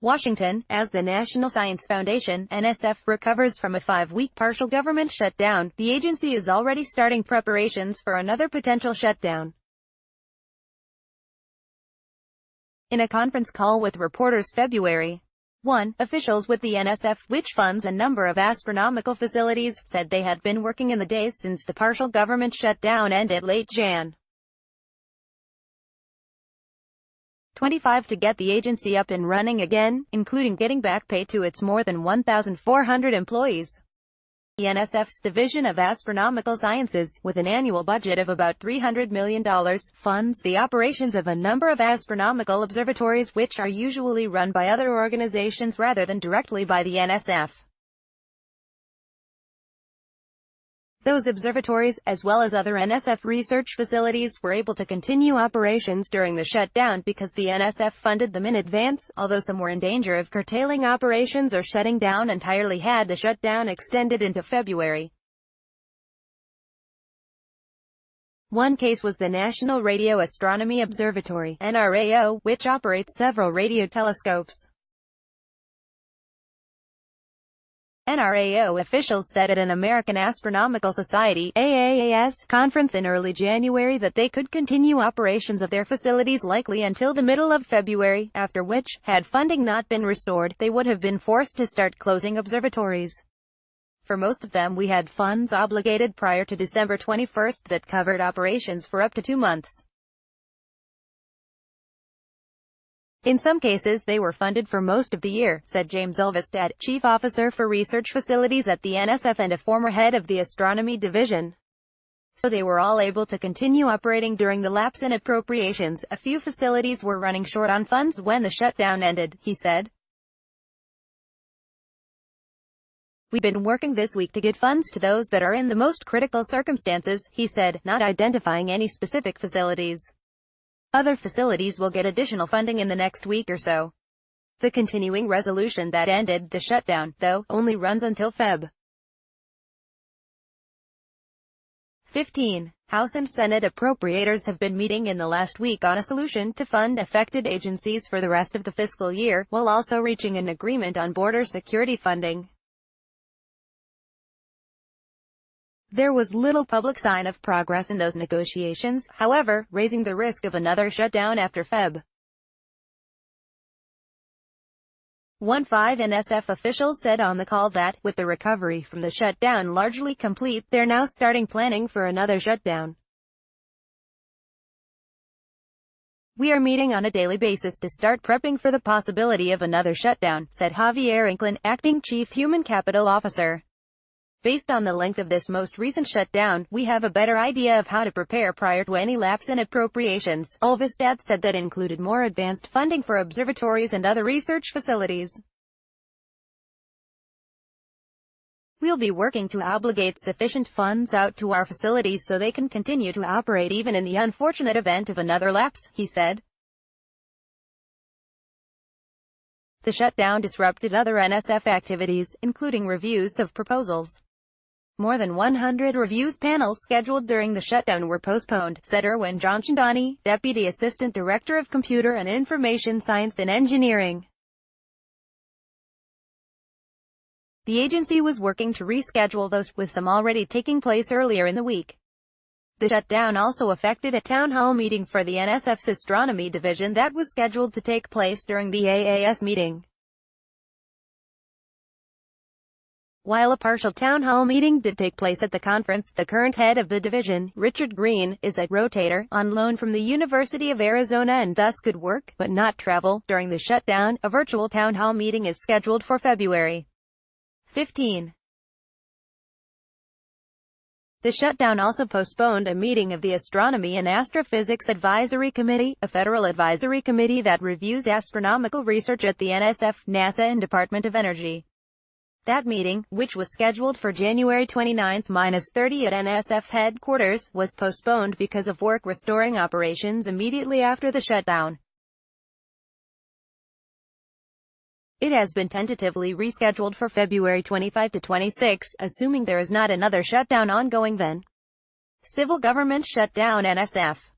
Washington, as the National Science Foundation, NSF, recovers from a 5-week partial government shutdown, the agency is already starting preparations for another potential shutdown. In a conference call with reporters February 1, officials with the NSF, which funds a number of astronomical facilities, said they had been working in the days since the partial government shutdown ended late Jan. 25 to get the agency up and running again, including getting back pay to its more than 1,400 employees. The NSF's Division of Astronomical Sciences, with an annual budget of about $300 million, funds the operations of a number of astronomical observatories which are usually run by other organizations rather than directly by the NSF. Those observatories, as well as other NSF research facilities, were able to continue operations during the shutdown because the NSF funded them in advance, although some were in danger of curtailing operations or shutting down entirely had the shutdown extended into February. One case was the National Radio Astronomy Observatory, NRAO, which operates several radio telescopes. NRAO officials said at an American Astronomical Society (AAAS) conference in early January that they could continue operations of their facilities likely until the middle of February, after which, had funding not been restored, they would have been forced to start closing observatories. For most of them we had funds obligated prior to December 21 that covered operations for up to 2 months. In some cases they were funded for most of the year, said James Ulvestad, Chief Officer for Research Facilities at the NSF and a former head of the Astronomy Division. So they were all able to continue operating during the lapse in appropriations. A few facilities were running short on funds when the shutdown ended, he said. We've been working this week to get funds to those that are in the most critical circumstances, he said, not identifying any specific facilities. Other facilities will get additional funding in the next week or so. The continuing resolution that ended the shutdown, though, only runs until Feb. 15. House and Senate appropriators have been meeting in the last week on a solution to fund affected agencies for the rest of the fiscal year, while also reaching an agreement on border security funding. There was little public sign of progress in those negotiations, however, raising the risk of another shutdown after Feb. 15 NSF officials said on the call that, with the recovery from the shutdown largely complete, they're now starting planning for another shutdown. We are meeting on a daily basis to start prepping for the possibility of another shutdown, said Javier Inclin, acting Chief Human Capital Officer. Based on the length of this most recent shutdown, we have a better idea of how to prepare prior to any lapse in appropriations. Ulvestad said that included more advanced funding for observatories and other research facilities. We'll be working to obligate sufficient funds out to our facilities so they can continue to operate even in the unfortunate event of another lapse, he said. The shutdown disrupted other NSF activities, including reviews of proposals. More than 100 reviews panels scheduled during the shutdown were postponed, said Erwin Johnshandani, Deputy Assistant Director of Computer and Information Science and Engineering. The agency was working to reschedule those, with some already taking place earlier in the week. The shutdown also affected a town hall meeting for the NSF's Astronomy Division that was scheduled to take place during the AAS meeting. While a partial town hall meeting did take place at the conference, the current head of the division, Richard Green, is a rotator, on loan from the University of Arizona and thus could work, but not travel, during the shutdown. A virtual town hall meeting is scheduled for February 15. The shutdown also postponed a meeting of the Astronomy and Astrophysics Advisory Committee, a federal advisory committee that reviews astronomical research at the NSF, NASA and Department of Energy. That meeting, which was scheduled for January 29-30 at NSF headquarters, was postponed because of work restoring operations immediately after the shutdown. It has been tentatively rescheduled for February 25 to 26, assuming there is not another shutdown ongoing then. Civil government shutdown NSF.